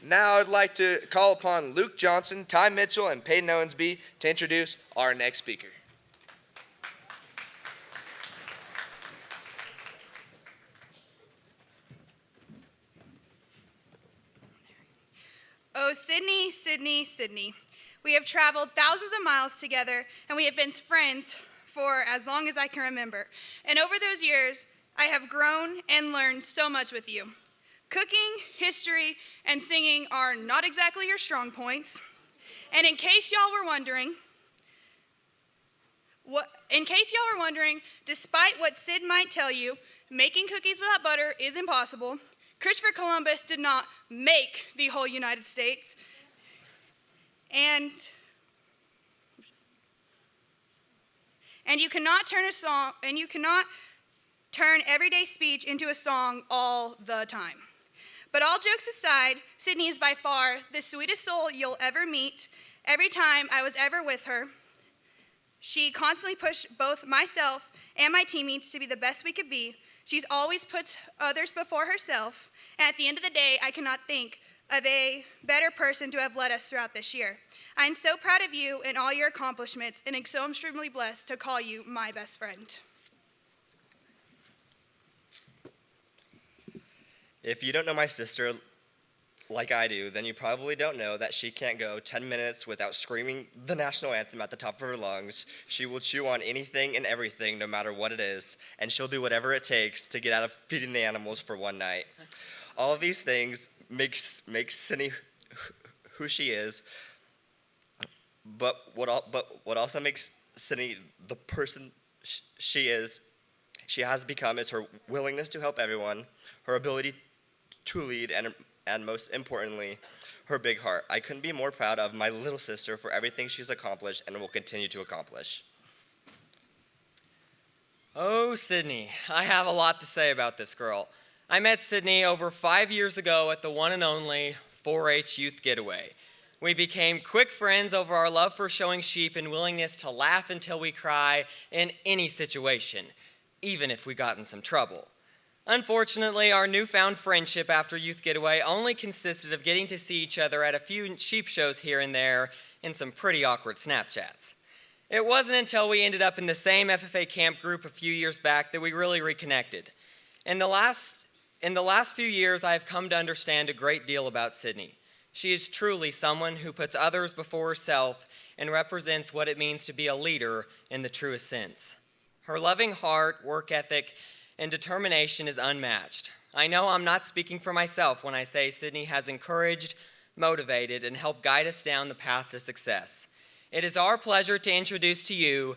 Now I'd like to call upon Luke Johnson, Ty Mitchell, and Peyton Owensby to introduce our next speaker. Oh, Sydney, Sydney, Sydney. We have traveled thousands of miles together, and we have been friends for as long as I can remember. And over those years, I have grown and learned so much with you. Cooking, history, and singing are not exactly your strong points. And in case y'all were wondering, despite what Sid might tell you, making cookies without butter is impossible. Christopher Columbus did not make the whole United States. And you cannot turn everyday speech into a song all the time. But all jokes aside, Sydney is by far the sweetest soul you'll ever meet. Every time I was ever with her, she constantly pushed both myself and my teammates to be the best we could be. She's always put others before herself. And at the end of the day, I cannot think of a better person to have led us throughout this year. I'm so proud of you and all your accomplishments, and I'm so extremely blessed to call you my best friend. If you don't know my sister like I do, then you probably don't know that she can't go 10 minutes without screaming the national anthem at the top of her lungs. She will chew on anything and everything, no matter what it is, and she'll do whatever it takes to get out of feeding the animals for one night. All of these things makes Cindy who she is, but what also makes Cindy the person she has become is her willingness to help everyone, her ability to lead, and most importantly, her big heart. I couldn't be more proud of my little sister for everything she's accomplished and will continue to accomplish. Oh, Sydney, I have a lot to say about this girl. I met Sydney over 5 years ago at the one and only 4-H Youth Getaway. We became quick friends over our love for showing sheep and willingness to laugh until we cry in any situation, even if we got in some trouble. Unfortunately, our newfound friendship after Youth Getaway only consisted of getting to see each other at a few sheep shows here and there and some pretty awkward Snapchats. It wasn't until we ended up in the same FFA camp group a few years back that we really reconnected. In the last few years, I have come to understand a great deal about Sydney. She is truly someone who puts others before herself and represents what it means to be a leader in the truest sense. Her loving heart, work ethic, and determination is unmatched. I know I'm not speaking for myself when I say Sydney has encouraged, motivated, and helped guide us down the path to success. It is our pleasure to introduce to you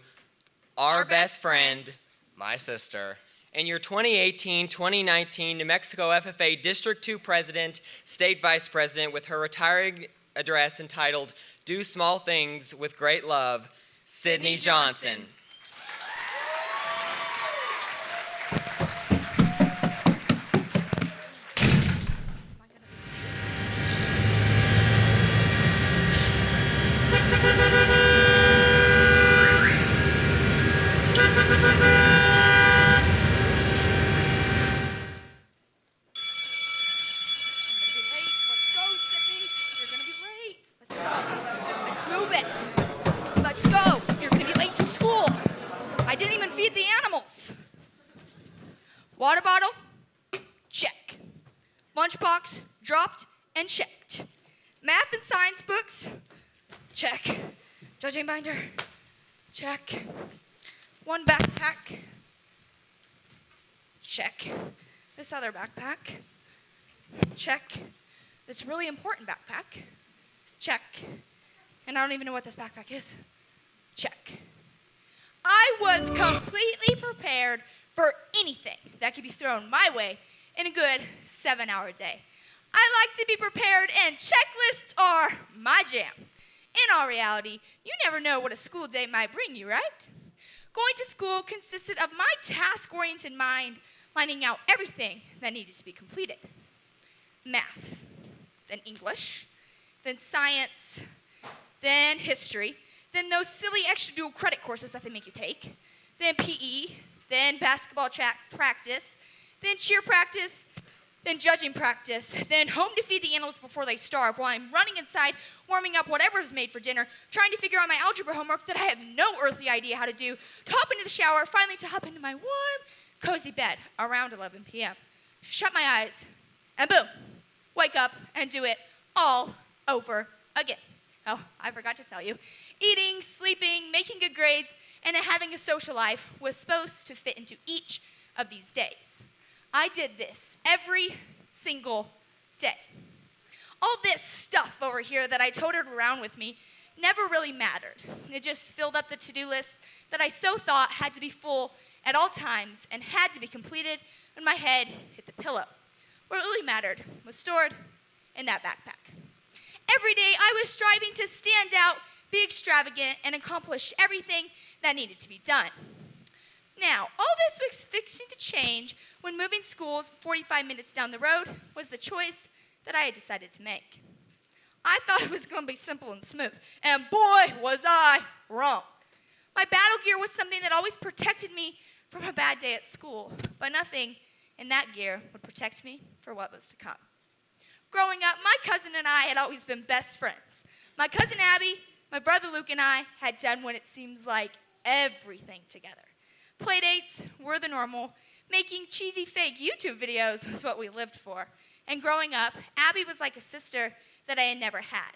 our best friend, My sister, and your 2018-2019 New Mexico FFA District 2 President, State Vice President, with her retiring address entitled Do Small Things with Great Love, Sydney Johnson. Water bottle? Check. Lunchbox? Dropped and checked. Math and science books? Check. Judging binder? Check. One backpack? Check. This other backpack? Check. This really important backpack? Check. And I don't even know what this backpack is. Check. I was completely prepared for anything that could be thrown my way in a good 7-hour day. I like to be prepared, and checklists are my jam. In all reality, you never know what a school day might bring you, right? Going to school consisted of my task-oriented mind lining out everything that needed to be completed. Math, then English, then science, then history, then those silly extra dual credit courses that they make you take, then PE, then basketball track practice, then cheer practice, then judging practice, then home to feed the animals before they starve, while I'm running inside, warming up whatever's made for dinner, trying to figure out my algebra homework that I have no earthly idea how to do, to hop into the shower, finally to hop into my warm, cozy bed around 11 p.m. Shut my eyes, and boom, wake up and do it all over again. Oh, I forgot to tell you. Eating, sleeping, making good grades, and having a social life was supposed to fit into each of these days. I did this every single day. All this stuff over here that I toted around with me never really mattered. It just filled up the to-do list that I so thought had to be full at all times and had to be completed when my head hit the pillow. What really mattered was stored in that backpack. Every day I was striving to stand out, be extravagant, and accomplish everything that needed to be done. Now, all this was fixing to change when moving schools 45 minutes down the road was the choice that I had decided to make. I thought it was going to be simple and smooth, and boy, was I wrong. My battle gear was something that always protected me from a bad day at school, but nothing in that gear would protect me for what was to come. Growing up, my cousin and I had always been best friends. My cousin Abby, my brother Luke, and I had done what it seems like everything together. Playdates were the normal. Making cheesy fake YouTube videos was what we lived for. And growing up, Abby was like a sister that I had never had.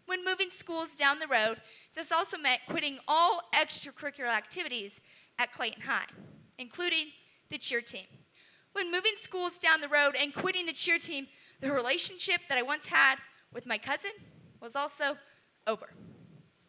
When moving schools down the road, this also meant quitting all extracurricular activities at Clayton High, including the cheer team. When moving schools down the road and quitting the cheer team, the relationship that I once had with my cousin was also over.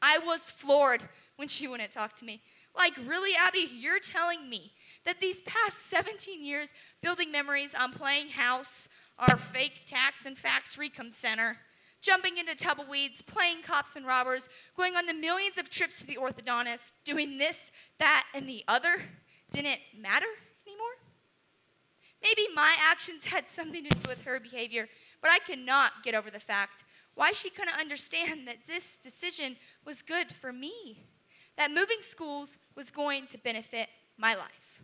I was floored when she wouldn't talk to me. Like, really, Abby, you're telling me that these past 17 years building memories on playing house, our fake tax and facts recon center, jumping into tumbleweeds, playing cops and robbers, going on the millions of trips to the orthodontist, doing this, that, and the other didn't matter anymore? Maybe my actions had something to do with her behavior, but I could not get over the fact why she couldn't understand that this decision was good for me, that moving schools was going to benefit my life.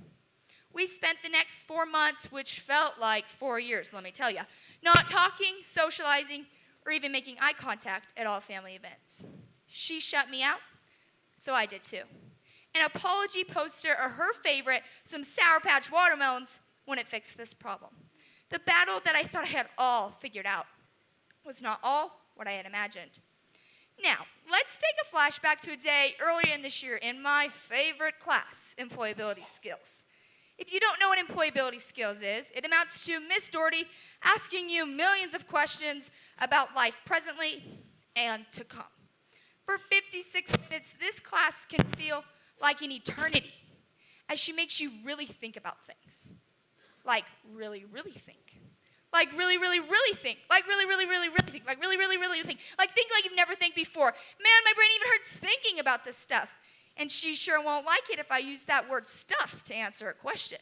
We spent the next 4 months, which felt like 4 years, let me tell you, not talking, socializing, or even making eye contact at all family events. She shut me out, so I did too. An apology poster or her favorite, some Sour Patch watermelons, wouldn't fix this problem. The battle that I thought I had all figured out was not all what I had imagined. Now, let's take a flashback to a day earlier in this year in my favorite class, employability skills. If you don't know what employability skills is, it amounts to Miss Doherty asking you millions of questions about life presently and to come. For 56 minutes, this class can feel like an eternity as she makes you really think about things. Like really, really think. Like really, really, really think. Like really, really, really, really think. Like really, really, really think. Like think like you've never think before. Man, my brain even hurts thinking about this stuff. And she sure won't like it if I use that word stuff to answer a question.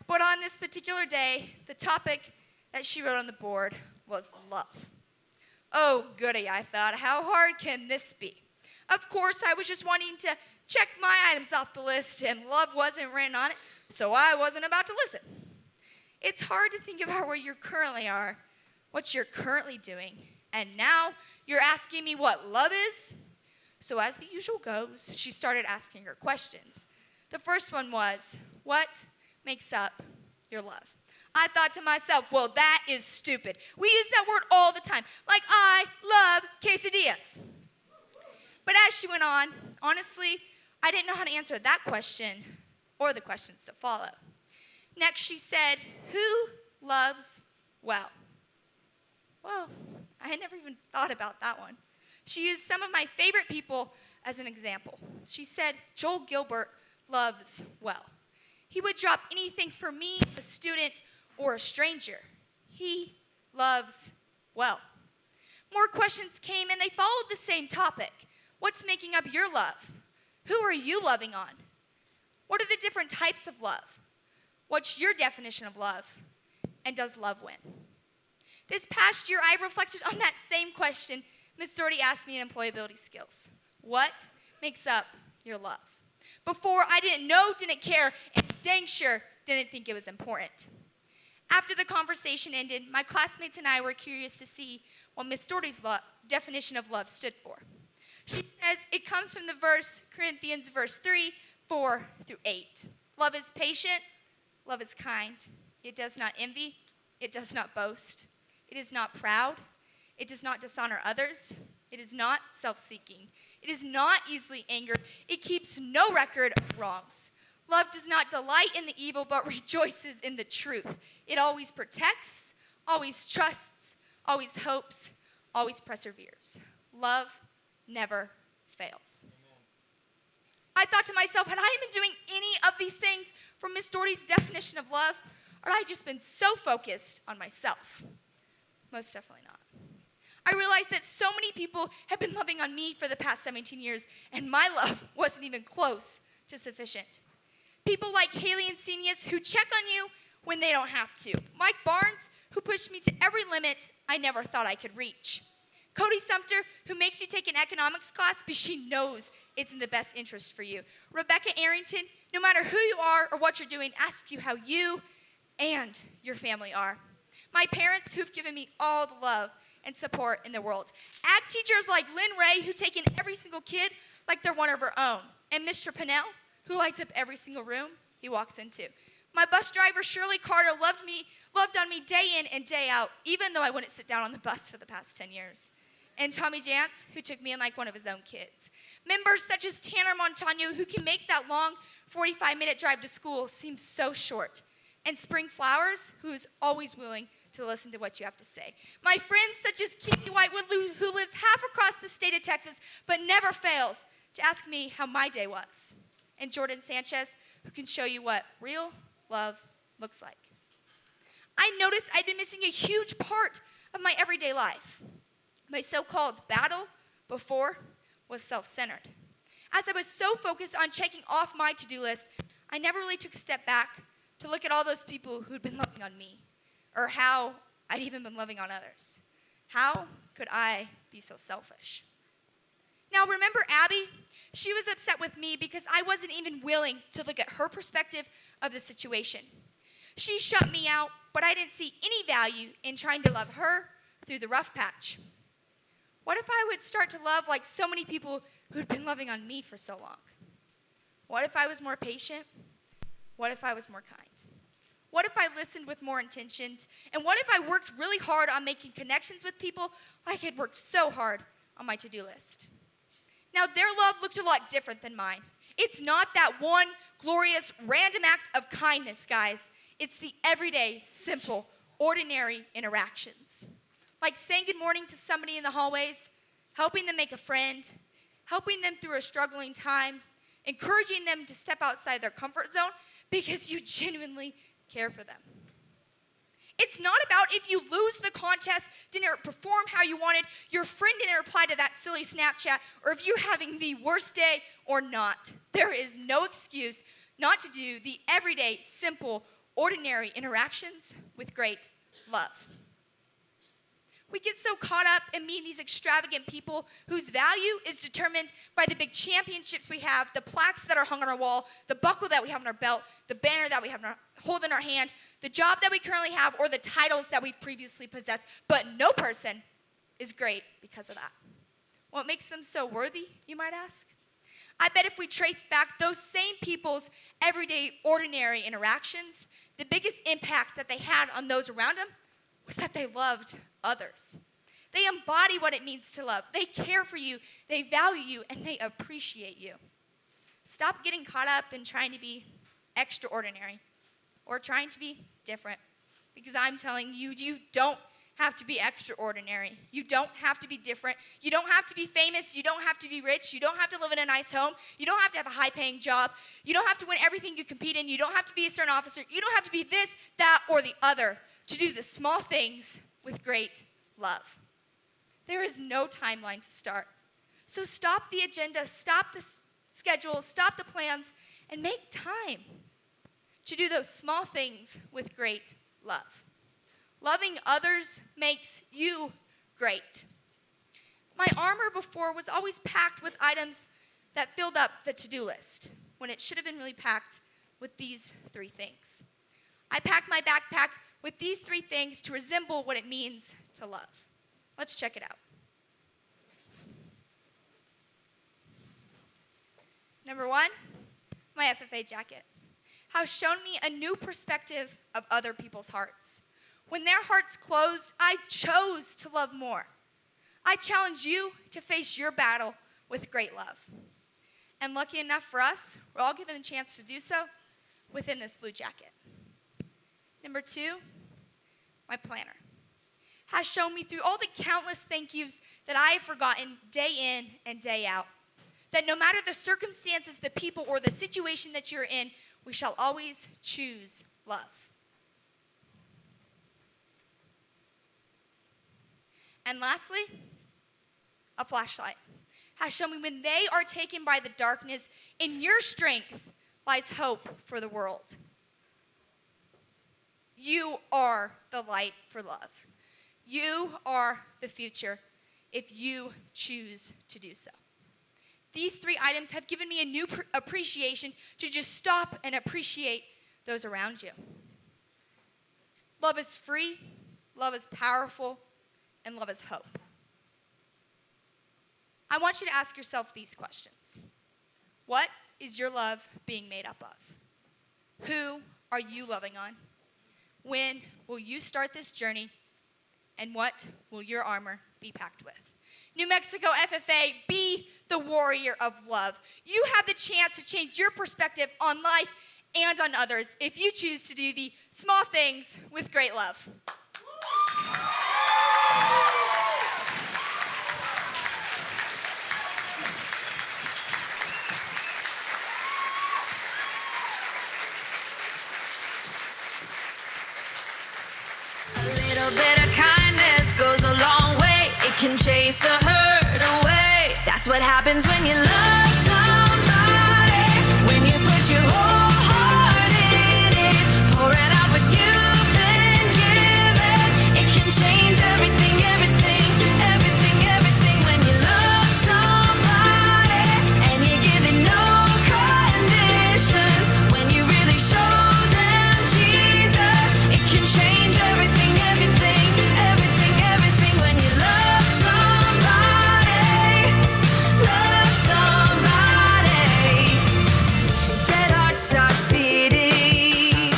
But on this particular day, the topic that she wrote on the board was love. Oh, goody, I thought. How hard can this be? Of course, I was just wanting to check my items off the list, and love wasn't written on it, so I wasn't about to listen. It's hard to think about where you currently are, what you're currently doing, and now you're asking me what love is? So as the usual goes, she started asking her questions. The first one was, what makes up your love? I thought to myself, well, that is stupid. We use that word all the time, like I love quesadillas. But as she went on, honestly, I didn't know how to answer that question or the questions to follow. Next, she said, who loves well? Well, I had never even thought about that one. She used some of my favorite people as an example. She said, Joel Gilbert loves well. He would drop anything for me, a student, or a stranger. He loves well. More questions came, and they followed the same topic. What's making up your love? Who are you loving on? What are the different types of love? What's your definition of love? And does love win? This past year, I've reflected on that same question Ms. Doherty asked me in employability skills. What makes up your love? Before, I didn't know, didn't care, and dang sure didn't think it was important. After the conversation ended, my classmates and I were curious to see what Miss Doherty's definition of love stood for. She says it comes from the verse, Corinthians verse 3, 4 through 8. Love is patient, love is kind. It does not envy, it does not boast. It is not proud, it does not dishonor others. It is not self-seeking. It is not easily angered. It keeps no record of wrongs. Love does not delight in the evil, but rejoices in the truth. It always protects, always trusts, always hopes, always perseveres. Love never fails. I thought to myself, had I been doing any of these things from Miss Doherty's definition of love, or had I just been so focused on myself? Most definitely not. I realized that so many people have been loving on me for the past 17 years, and my love wasn't even close to sufficient. People like Haley and Senius who check on you when they don't have to. Mike Barnes, who pushed me to every limit I never thought I could reach. Cody Sumter, who makes you take an economics class because she knows it's in the best interest for you. Rebecca Arrington, no matter who you are or what you're doing, asks you how you and your family are. My parents, who've given me all the love and support in the world. Ag teachers like Lynn Ray, who take in every single kid like they're one of her own. And Mr. Pinnell, who lights up every single room he walks into. My bus driver, Shirley Carter, loved on me day in and day out, even though I wouldn't sit down on the bus for the past 10 years. And Tommy Jantz, who took me in like one of his own kids. Members such as Tanner Montano, who can make that long 45-minute drive to school seem so short. And Spring Flowers, who is always willing to listen to what you have to say. My friends such as Keith Whitewood, who lives half across the state of Texas, but never fails to ask me how my day was. And Jordan Sanchez, who can show you what real love looks like. I noticed I'd been missing a huge part of my everyday life. My so-called battle before was self-centered. As I was so focused on checking off my to-do list, I never really took a step back to look at all those people who'd been loving on me, or how I'd even been loving on others. How could I be so selfish? Now remember Abby? She was upset with me because I wasn't even willing to look at her perspective of the situation. She shut me out, but I didn't see any value in trying to love her through the rough patch. What if I would start to love like so many people who'd been loving on me for so long? What if I was more patient? What if I was more kind? What if I listened with more intentions? And what if I worked really hard on making connections with people like I'd worked so hard on my to-do list? Now, their love looked a lot different than mine. It's not that one glorious random act of kindness, guys. It's the everyday, simple, ordinary interactions. Like saying good morning to somebody in the hallways, helping them make a friend, helping them through a struggling time, encouraging them to step outside their comfort zone because you genuinely care for them. It's not about if you lose the contest, didn't perform how you wanted, your friend didn't reply to that silly Snapchat, or if you're having the worst day or not. There is no excuse not to do the everyday, simple, ordinary interactions with great love. We get so caught up in meeting these extravagant people whose value is determined by the big championships we have, the plaques that are hung on our wall, the buckle that we have on our belt, the banner that we hold in our hand, the job that we currently have, or the titles that we've previously possessed. But no person is great because of that. What makes them so worthy, you might ask? I bet if we trace back those same people's everyday, ordinary interactions, the biggest impact that they had on those around them was that they loved others. They embody what it means to love. They care for you, they value you, and they appreciate you. Stop getting caught up in trying to be extraordinary or trying to be different, because I'm telling you, you don't have to be extraordinary. You don't have to be different. You don't have to be famous. You don't have to be rich. You don't have to live in a nice home. You don't have to have a high-paying job. You don't have to win everything you compete in. You don't have to be a certain officer. You don't have to be this, that, or the other to do the small things with great love. There is no timeline to start. So stop the agenda, stop the schedule, stop the plans, and make time to do those small things with great love. Loving others makes you great. My armor before was always packed with items that filled up the to-do list, when it should have been really packed with these 3 things. I packed my backpack with these 3 things to resemble what it means to love. Let's check it out. Number 1, my FFA jacket has shown me a new perspective of other people's hearts. When their hearts closed, I chose to love more. I challenge you to face your battle with great love. And lucky enough for us, we're all given a chance to do so within this blue jacket. Number 2, my planner has shown me through all the countless thank yous that I have forgotten day in and day out, that no matter the circumstances, the people, or the situation that you're in, we shall always choose love. And lastly, a flashlight has shown me when they are taken by the darkness, in your strength lies hope for the world. You are the light for love. You are the future if you choose to do so. These 3 items have given me a new appreciation to just stop and appreciate those around you. Love is free, love is powerful, and love is hope. I want you to ask yourself these questions. What is your love being made up of? Who are you loving on? When will you start this journey? And what will your armor be packed with? New Mexico FFA, be the warrior of love. You have the chance to change your perspective on life and on others if you choose to do the small things with great love. A little bit of kindness goes a long way. It can chase the hurt away. That's what happens when you love somebody. When you put your whole heart in it, pour it out what you've been given. It can change everything, everything, everything, everything. When you love somebody and you give it no conditions. When you really show them Jesus, it can change everything, everything, everything, everything. When you love somebody, love somebody. Dead hearts start beating,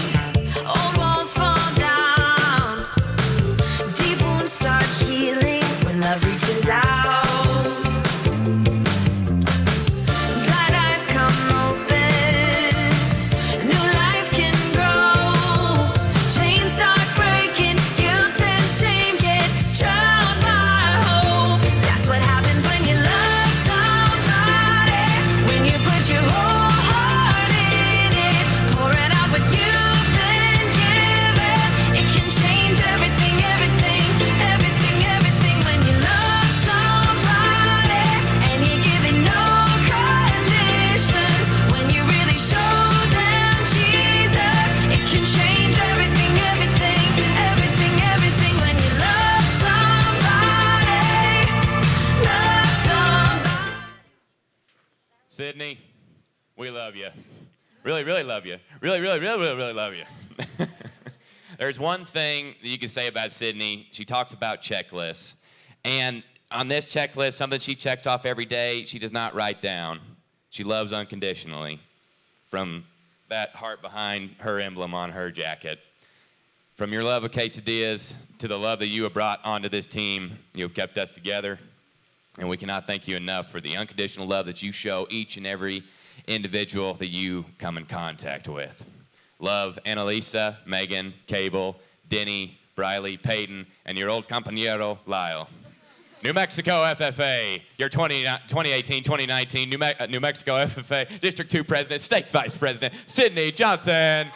old walls fall down, deep wounds start healing when love reaches out. Blind eyes come open, new life can grow. Chains start breaking, guilt and shame get drowned by hope. That's what happens when you love somebody. When you put your whole heart in it, pour it out what you've been given. It can change everything, everything, everything, everything. When you love somebody and you give it no conditions. When you really show them Jesus, it can change everything, everything, everything, everything. When you love somebody, love somebody. Sydney, we love you. Really, really love you. Really, really, really, really, really love you. There's one thing that you can say about Sydney. She talks about checklists. And on this checklist, something she checks off every day, she does not write down. She loves unconditionally. From that heart behind her emblem on her jacket. From your love of quesadillas to the love that you have brought onto this team, you have kept us together. And we cannot thank you enough for the unconditional love that you show each and every individual that you come in contact with. Love Annalisa, Megan, Cable, Denny, Briley, Peyton, and your old compañero, Lyle. New Mexico FFA, your 2018-2019 New Mexico FFA District 2 President, State Vice President, Sydney Johnson.